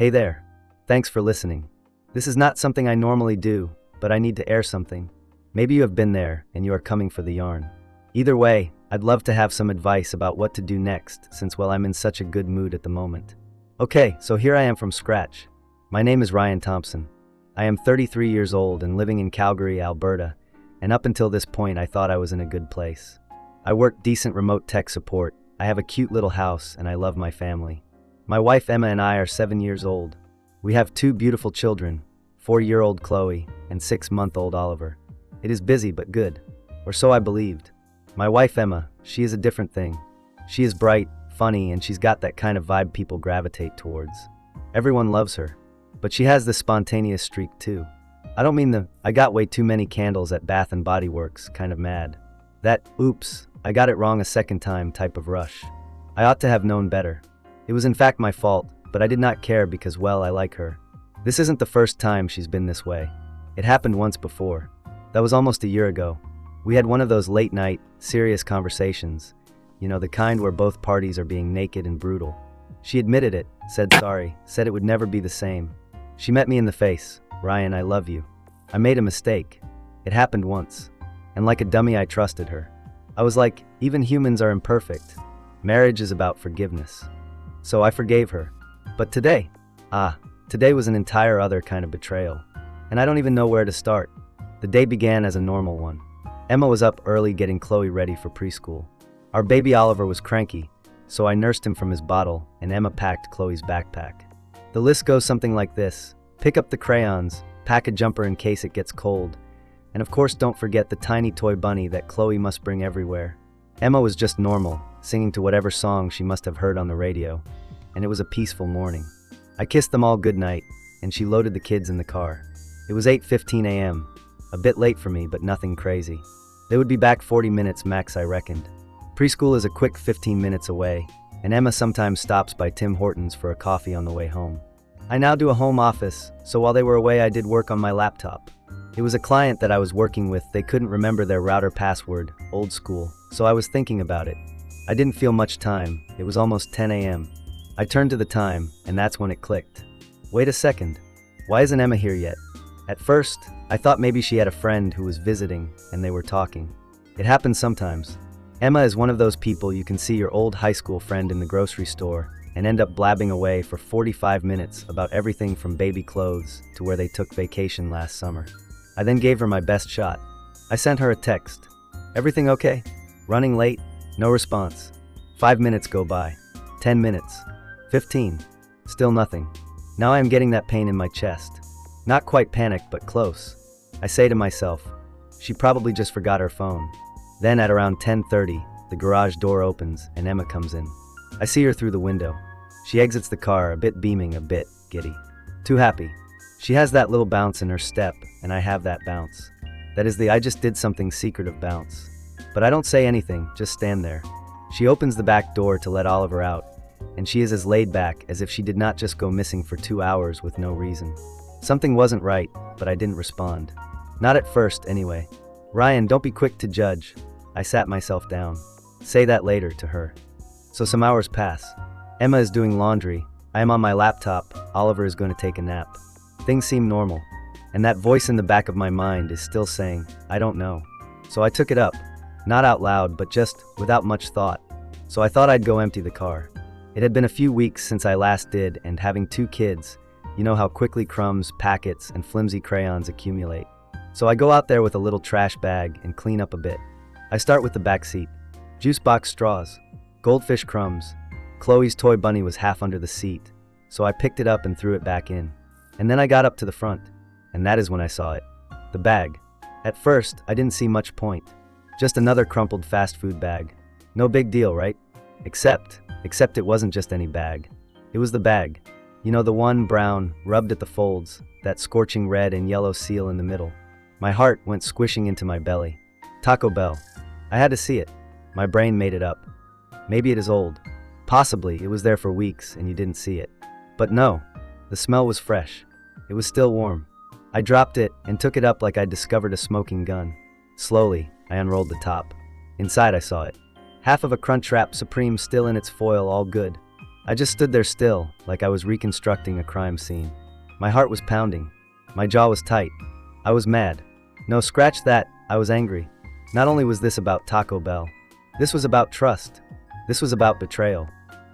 Hey there. Thanks for listening. This is not something I normally do, but I need to air something. Maybe you have been there and you are coming for the yarn. Either way, I'd love to have some advice about what to do next since, well, I'm in such a good mood at the moment. Okay, so here I am from scratch. My name is Ryan Thompson. I am 33 years old and living in Calgary, Alberta, and up until this point I thought I was in a good place. I work decent remote tech support, I have a cute little house, and I love my family. My wife Emma and I are 7 years old. We have 2 beautiful children, 4-year-old Chloe and 6-month-old Oliver. It is busy but good, or so I believed. My wife Emma, she is a different thing. She is bright, funny, and she's got that kind of vibe people gravitate towards. Everyone loves her, but she has this spontaneous streak too. I don't mean the "I got way too many candles at Bath and Body Works" kind of mad. That "oops, I got it wrong a second time" type of rush. I ought to have known better. It was in fact my fault, but I did not care because, well, I like her. This isn't the first time she's been this way. It happened once before. That was almost a year ago. We had one of those late night, serious conversations. You know, the kind where both parties are being naked and brutal. She admitted it, said sorry, said it would never be the same. She met me in the face. "Ryan, I love you. I made a mistake. It happened once." And like a dummy I trusted her. I was like, even humans are imperfect. Marriage is about forgiveness. So I forgave her. But today was an entire other kind of betrayal. And I don't even know where to start. The day began as a normal one. Emma was up early getting Chloe ready for preschool. Our baby Oliver was cranky, so I nursed him from his bottle and Emma packed Chloe's backpack. The list goes something like this: pick up the crayons, pack a jumper in case it gets cold, and of course don't forget the tiny toy bunny that Chloe must bring everywhere. Emma was just normal, singing to whatever song she must have heard on the radio, and it was a peaceful morning. I kissed them all goodnight, and she loaded the kids in the car. It was 8:15 a.m., a bit late for me, but nothing crazy. They would be back 40 minutes max, I reckoned. Preschool is a quick 15 minutes away, and Emma sometimes stops by Tim Hortons for a coffee on the way home. I now do a home office, so while they were away I did work on my laptop. It was a client that I was working with. They couldn't remember their router password, old school, so I was thinking about it. I didn't feel much time. It was almost 10 a.m. I turned to the time, and that's when it clicked. Wait a second. Why isn't Emma here yet? At first, I thought maybe she had a friend who was visiting, and they were talking. It happens sometimes. Emma is one of those people you can see your old high school friend in the grocery store and end up blabbing away for 45 minutes about everything from baby clothes to where they took vacation last summer. I then gave her my best shot. I sent her a text. "Everything okay? Running late?" No response. 5 minutes go by. 10 minutes. 15. Still nothing. Now I am getting that pain in my chest. Not quite panic, but close. I say to myself, she probably just forgot her phone. Then at around 10:30, the garage door opens and Emma comes in. I see her through the window. She exits the car, a bit beaming, a bit giddy. Too happy. She has that little bounce in her step, and I have that bounce. That is the "I just did something" secretive bounce. But I don't say anything, just stand there. She opens the back door to let Oliver out, and she is as laid back as if she did not just go missing for 2 hours with no reason. Something wasn't right, but I didn't respond. Not at first, anyway. "Ryan, don't be quick to judge." I sat myself down. Say that later to her. So some hours pass. Emma is doing laundry. I am on my laptop. Oliver is going to take a nap. Things seem normal. And that voice in the back of my mind is still saying, "I don't know." So I took it up. Not out loud, but just without much thought. So I thought I'd go empty the car. It had been a few weeks since I last did, and having 2 kids, you know how quickly crumbs, packets, and flimsy crayons accumulate. So I go out there with a little trash bag and clean up a bit. I start with the back seat. Juice box straws. Goldfish crumbs. Chloe's toy bunny was half under the seat, so I picked it up and threw it back in. And then I got up to the front, and that is when I saw it. The bag. At first, I didn't see much point. Just another crumpled fast food bag. No big deal, right? Except it wasn't just any bag. It was the bag. You know, the one brown, rubbed at the folds, that scorching red and yellow seal in the middle. My heart went squishing into my belly. Taco Bell. I had to see it. My brain made it up. Maybe it is old. Possibly it was there for weeks and you didn't see it. But no, the smell was fresh. It was still warm. I dropped it and took it up like I'd discovered a smoking gun. Slowly, I unrolled the top. Inside I saw it. Half of a Crunchwrap Supreme still in its foil, all good. I just stood there still, like I was reconstructing a crime scene. My heart was pounding. My jaw was tight. I was mad. No, scratch that, I was angry. Not only was this about Taco Bell, this was about trust. This was about betrayal.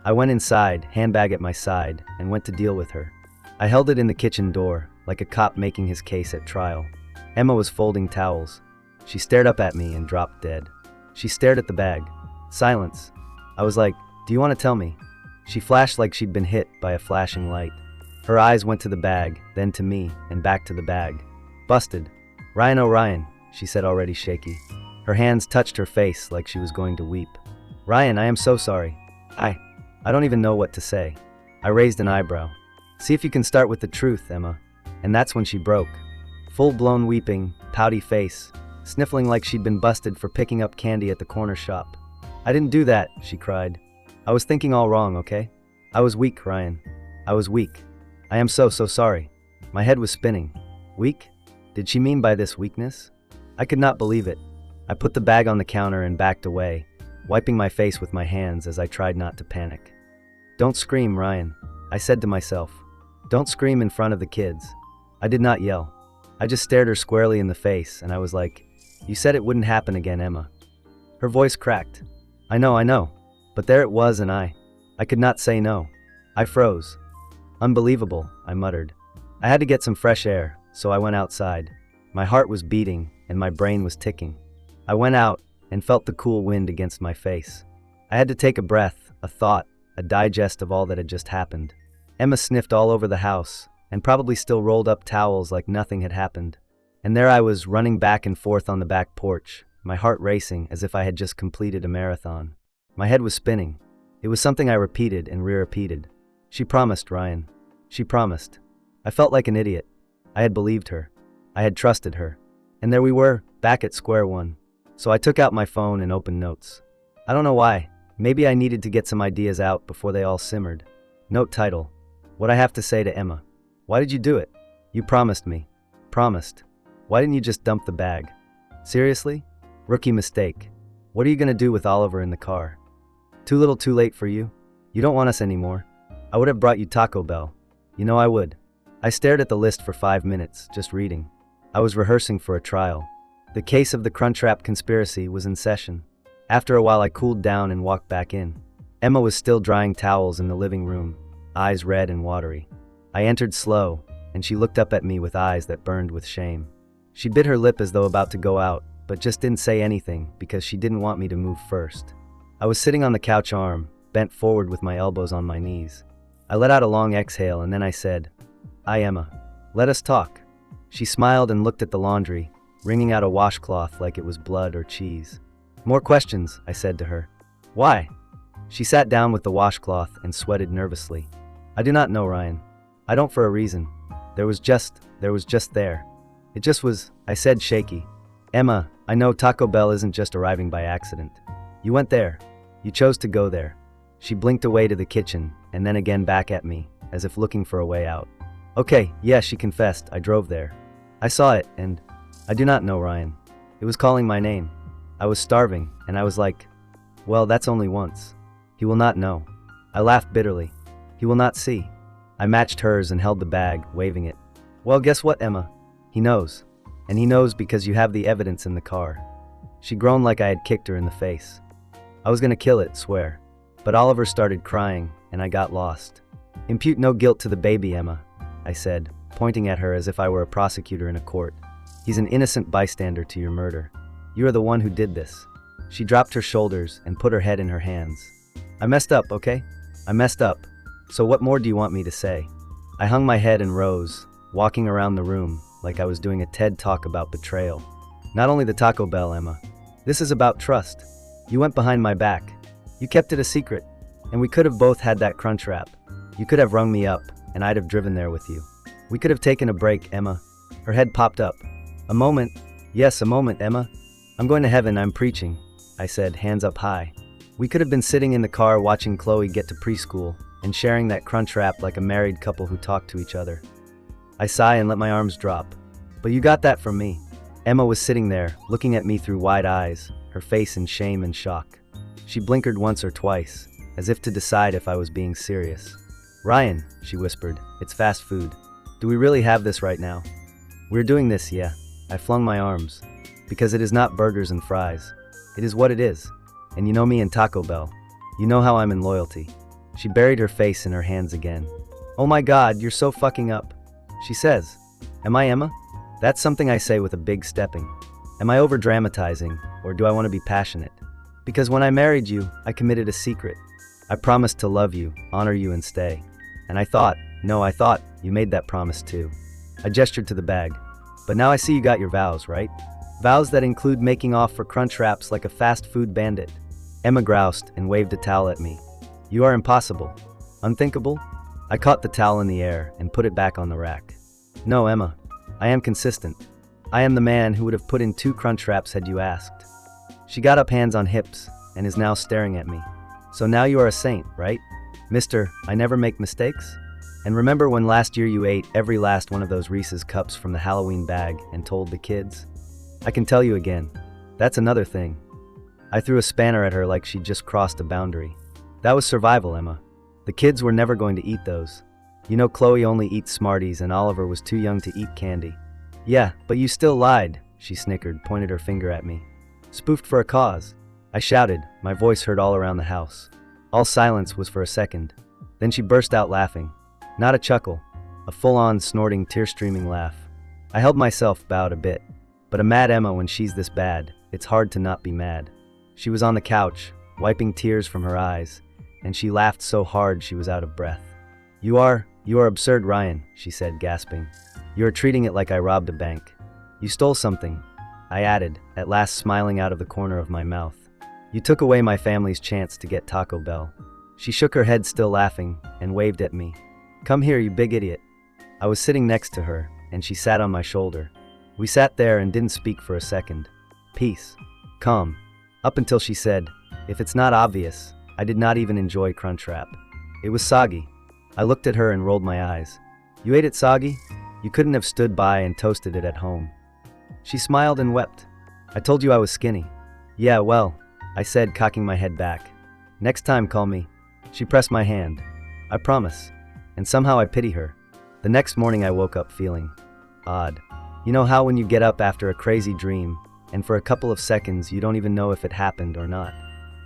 I went inside, handbag at my side, and went to deal with her. I held it in the kitchen door, like a cop making his case at trial. Emma was folding towels. She stared up at me and dropped dead. She stared at the bag. Silence. I was like, "Do you want to tell me?" She flashed like she'd been hit by a flashing light. Her eyes went to the bag, then to me, and back to the bag. "Busted. Ryan O'Ryan," she said, already shaky. Her hands touched her face like she was going to weep. "Ryan, I am so sorry. I don't even know what to say." I raised an eyebrow. "See if you can start with the truth, Emma." And that's when she broke. Full-blown weeping, pouty face, sniffling like she'd been busted for picking up candy at the corner shop. "I didn't do that," she cried. "I was thinking all wrong, okay? I was weak, Ryan. I was weak. I am so sorry." My head was spinning. Weak? Did she mean by this weakness? I could not believe it. I put the bag on the counter and backed away, wiping my face with my hands as I tried not to panic. "Don't scream, Ryan," I said to myself. "Don't scream in front of the kids." I did not yell. I just stared her squarely in the face, and I was like, "You said it wouldn't happen again, Emma." Her voice cracked. I know. But there it was, and I could not say no. I froze. "Unbelievable," I muttered. I had to get some fresh air, so I went outside. My heart was beating, and my brain was ticking. I went out and felt the cool wind against my face. I had to take a breath, a thought, a digest of all that had just happened. Emma sniffed all over the house, and probably still rolled up towels like nothing had happened. And there I was, running back and forth on the back porch, my heart racing as if I had just completed a marathon. My head was spinning. It was something I repeated and re-repeated. She promised, Ryan. She promised. I felt like an idiot. I had believed her. I had trusted her. And there we were, back at square one. So I took out my phone and opened notes. I don't know why. Maybe I needed to get some ideas out before they all simmered. Note title: What I have to say to Emma. Why did you do it? You promised me. Promised. Why didn't you just dump the bag? Seriously? Rookie mistake. What are you gonna do with Oliver in the car? Too little too late for you? You don't want us anymore? I would have brought you Taco Bell. You know I would. I stared at the list for 5 minutes, just reading. I was rehearsing for a trial. The case of the Crunchwrap conspiracy was in session. After a while I cooled down and walked back in. Emma was still drying towels in the living room, eyes red and watery. I entered slow, and she looked up at me with eyes that burned with shame. She bit her lip as though about to go out, but just didn't say anything because she didn't want me to move first. I was sitting on the couch arm, bent forward with my elbows on my knees. I let out a long exhale and then I said, Emma, let us talk." She smiled and looked at the laundry, wringing out a washcloth like it was blood or cheese. "More questions," I said to her. "Why?" She sat down with the washcloth and sweated nervously. "I do not know, Ryan. I don't for a reason. There was just there. It just was," I said shaky. "Emma, I know Taco Bell isn't just arriving by accident. You went there. You chose to go there." She blinked away to the kitchen, and then again back at me, as if looking for a way out. "Okay, yeah," she confessed, "I drove there. I saw it, and I do not know, Ryan. It was calling my name. I was starving, and I was like, well, that's only once. He will not know." I laughed bitterly. "He will not see." I matched hers and held the bag, waving it. "Well, guess what, Emma? He knows. And he knows because you have the evidence in the car." She groaned like I had kicked her in the face. I was gonna kill it, swear. But Oliver started crying, and I got lost. "Impute no guilt to the baby, Emma," I said, pointing at her as if I were a prosecutor in a court. "He's an innocent bystander to your murder. You are the one who did this." She dropped her shoulders and put her head in her hands. "I messed up, okay? I messed up. So what more do you want me to say?" I hung my head and rose, walking around the room like I was doing a TED talk about betrayal. "Not only the Taco Bell, Emma. This is about trust. You went behind my back. You kept it a secret. And we could have both had that Crunchwrap. You could have rung me up, and I'd have driven there with you. We could have taken a break, Emma." Her head popped up. "A moment. Yes, a moment, Emma. I'm going to heaven, I'm preaching," I said, hands up high. "We could have been sitting in the car watching Chloe get to preschool and sharing that Crunchwrap like a married couple who talk to each other." I sigh and let my arms drop. "But you got that from me." Emma was sitting there, looking at me through wide eyes, her face in shame and shock. She blinkered once or twice, as if to decide if I was being serious. Ryan, she whispered, it's fast food. Do we really have this right now? We're doing this, yeah. I flung my arms. Because it is not burgers and fries. It is what it is. And you know me and Taco Bell. You know how I'm in loyalty. She buried her face in her hands again. Oh my God, you're so fucking up. She says. Am I Emma? That's something I say with a big stepping. Am I over-dramatizing, or do I want to be passionate? Because when I married you, I committed a secret. I promised to love you, honor you, and stay. And I thought you made that promise too. I gestured to the bag. But now I see you got your vows, right? Vows that include making off for Crunchwraps like a fast food bandit. Emma groused and waved a towel at me. You are impossible. Unthinkable? I caught the towel in the air and put it back on the rack. No, Emma. I am consistent. I am the man who would have put in 2 Crunchwraps had you asked. She got up, hands on hips, and is now staring at me. So now you are a saint, right? Mister, I never make mistakes? And remember when last year you ate every last one of those Reese's cups from the Halloween bag and told the kids? I can tell you again. That's another thing. I threw a spanner at her like she'd just crossed a boundary. That was survival, Emma. The kids were never going to eat those. You know Chloe only eats Smarties and Oliver was too young to eat candy. Yeah, but you still lied, she snickered, pointed her finger at me. Spoofed for a cause. I shouted, my voice heard all around the house. All silence was for a second. Then she burst out laughing. Not a chuckle, a full-on snorting, tear-streaming laugh. I held myself, bowed a bit. But a mad Emma, when she's this bad, it's hard to not be mad. She was on the couch, wiping tears from her eyes, and she laughed so hard she was out of breath. You are absurd, Ryan, she said, gasping. You are treating it like I robbed a bank. You stole something, I added, at last smiling out of the corner of my mouth. You took away my family's chance to get Taco Bell. She shook her head, still laughing, and waved at me. Come here, you big idiot. I was sitting next to her, and she sat on my shoulder. We sat there and didn't speak for a second. Peace. Calm. Up until she said, if it's not obvious, I did not even enjoy Crunchwrap. It was soggy. I looked at her and rolled my eyes. You ate it soggy? You couldn't have stood by and toasted it at home. She smiled and wept. I told you I was skinny. Yeah, well, I said, cocking my head back. Next time, call me. She pressed my hand. I promise. And somehow I pity her. The next morning I woke up feeling odd. You know how when you get up after a crazy dream, and for a couple of seconds you don't even know if it happened or not?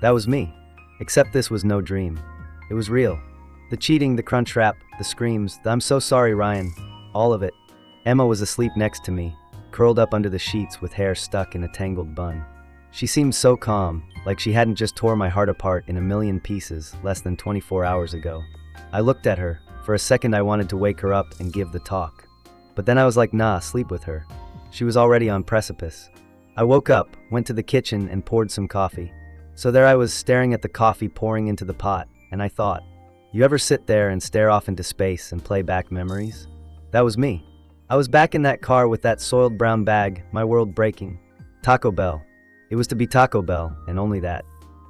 That was me. Except this was no dream. It was real. The cheating, the Crunchwrap, the screams, the I'm so sorry, Ryan. All of it. Emma was asleep next to me, curled up under the sheets with hair stuck in a tangled bun. She seemed so calm, like she hadn't just tore my heart apart in a million pieces less than 24 hours ago. I looked at her. For a second I wanted to wake her up and give the talk. But then I was like, nah, sleep with her. She was already on precipice. I woke up, went to the kitchen and poured some coffee. So there I was staring at the coffee pouring into the pot, and I thought, you ever sit there and stare off into space and play back memories? That was me. I was back in that car with that soiled brown bag, my world breaking. Taco Bell. It was to be Taco Bell, and only that.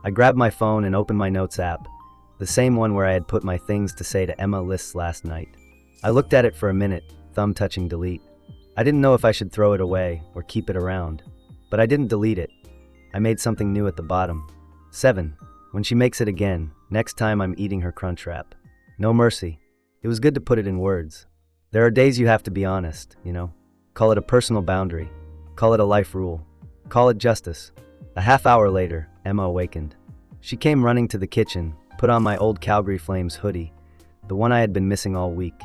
I grabbed my phone and opened my notes app, the same one where I had put my things to say to Emma lists last night. I looked at it for a minute, thumb touching delete. I didn't know if I should throw it away or keep it around, but I didn't delete it. I made something new at the bottom. 7. When she makes it again, next time I'm eating her Crunchwrap. No mercy. It was good to put it in words. There are days you have to be honest, you know. Call it a personal boundary. Call it a life rule. Call it justice. A half hour later, Emma awakened. She came running to the kitchen, put on my old Calgary Flames hoodie, the one I had been missing all week,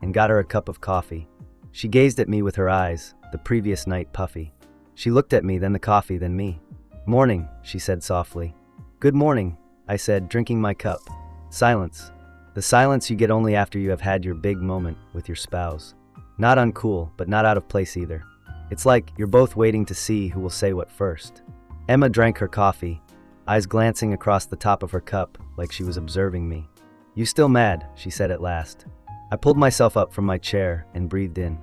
and got her a cup of coffee. She gazed at me with her eyes, the previous night puffy. She looked at me, then the coffee, then me. Morning, she said softly. Good morning, I said, drinking my cup. Silence. The silence you get only after you have had your big moment with your spouse. Not uncool, but not out of place either. It's like you're both waiting to see who will say what first. Emma drank her coffee, eyes glancing across the top of her cup like she was observing me. You still mad, she said at last. I pulled myself up from my chair and breathed in.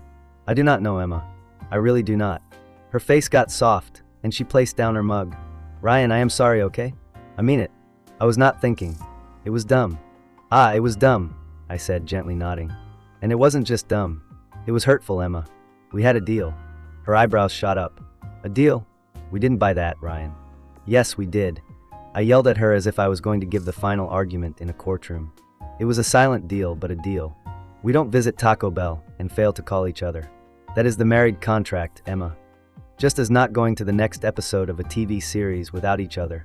I do not know, Emma. I really do not. Her face got soft, and she placed down her mug. Ryan, I am sorry, okay? I mean it. I was not thinking. It was dumb. It was dumb, I said, gently nodding. And it wasn't just dumb. It was hurtful, Emma. We had a deal. Her eyebrows shot up. A deal? We didn't buy that, Ryan. Yes, we did. I yelled at her as if I was going to give the final argument in a courtroom. It was a silent deal, but a deal. We don't visit Taco Bell and fail to call each other. That is the married contract, Emma. Just as not going to the next episode of a TV series without each other.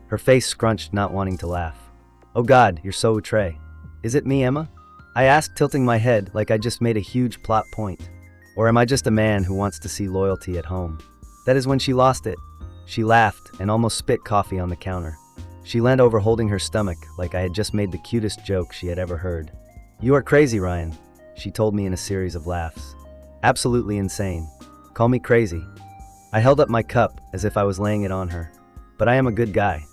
Her face scrunched, not wanting to laugh. Oh God, you're so outré. Is it me, Emma? I asked, tilting my head like I just made a huge plot point. Or am I just a man who wants to see loyalty at home? That is when she lost it. She laughed and almost spit coffee on the counter. She leaned over holding her stomach like I had just made the cutest joke she had ever heard. You are crazy, Ryan, she told me in a series of laughs. Absolutely insane. Call me crazy. I held up my cup as if I was laying it on her. But I am a good guy.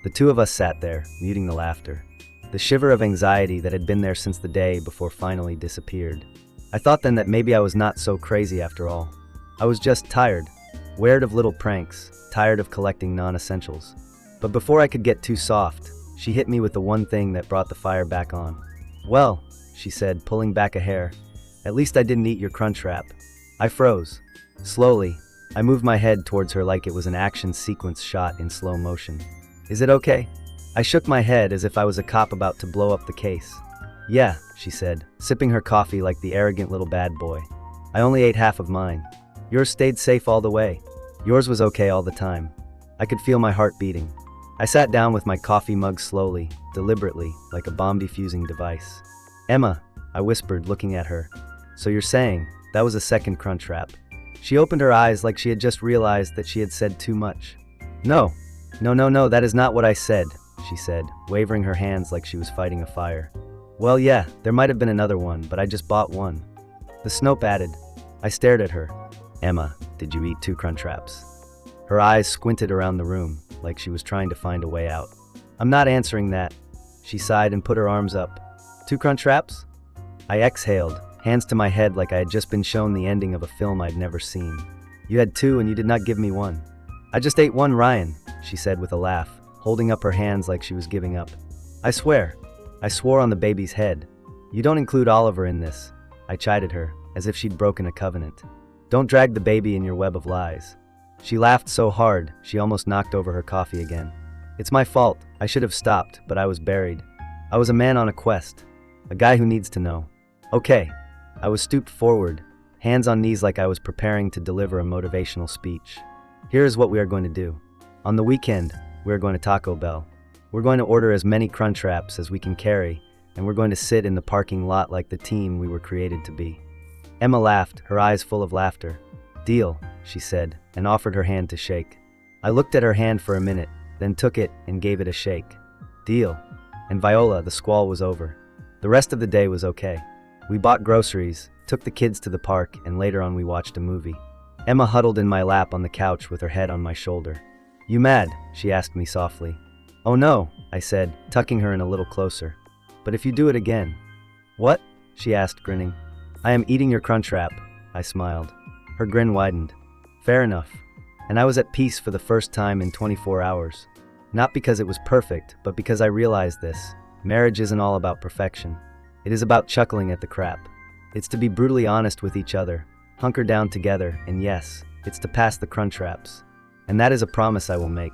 The two of us sat there, muting the laughter. The shiver of anxiety that had been there since the day before finally disappeared. I thought then that maybe I was not so crazy after all. I was just tired. Wearied of little pranks, tired of collecting non-essentials. But before I could get too soft, she hit me with the one thing that brought the fire back on. Well, she said, pulling back a hair, at least I didn't eat your Crunchwrap. I froze. Slowly, I moved my head towards her like it was an action sequence shot in slow motion. Is it okay? I shook my head as if I was a cop about to blow up the case. Yeah, she said, sipping her coffee like the arrogant little bad boy. I only ate half of mine. Yours stayed safe all the way. Yours was okay all the time. I could feel my heart beating. I sat down with my coffee mug slowly, deliberately, like a bomb-defusing device. Emma, I whispered, looking at her. So you're saying, that was a second Crunchwrap. She opened her eyes like she had just realized that she had said too much. No, that is not what I said, she said, wavering her hands like she was fighting a fire. Well, yeah, there might have been another one, but I just bought one. The Snope added. I stared at her. Emma, did you eat 2 Crunchwraps? Her eyes squinted around the room, like she was trying to find a way out. I'm not answering that. She sighed and put her arms up. 2 Crunchwraps? I exhaled, hands to my head like I had just been shown the ending of a film I'd never seen. You had 2 and you did not give me 1. I just ate 1, Ryan, she said with a laugh, holding up her hands like she was giving up. I swear. I swore on the baby's head. You don't include Oliver in this. I chided her, as if she'd broken a covenant. Don't drag the baby in your web of lies. She laughed so hard, she almost knocked over her coffee again. It's my fault. I should have stopped, but I was buried. I was a man on a quest. A guy who needs to know. Okay. I was stooped forward, hands on knees like I was preparing to deliver a motivational speech. Here is what we are going to do. On the weekend, we are going to Taco Bell. We're going to order as many Crunchwraps as we can carry, and we're going to sit in the parking lot like the team we were created to be. Emma laughed, her eyes full of laughter. Deal, she said, and offered her hand to shake. I looked at her hand for a minute, then took it and gave it a shake. Deal. And Viola, the squall was over. The rest of the day was okay. We bought groceries, took the kids to the park, and later on we watched a movie. Emma huddled in my lap on the couch with her head on my shoulder. You mad? She asked me softly. Oh no, I said, tucking her in a little closer. But if you do it again. What? She asked, grinning. I am eating your Crunchwrap, I smiled. Her grin widened. Fair enough. And I was at peace for the first time in 24 hours. Not because it was perfect, but because I realized this. Marriage isn't all about perfection. It is about chuckling at the crap. It's to be brutally honest with each other, hunker down together, and yes, it's to pass the Crunchwraps. And that is a promise I will make.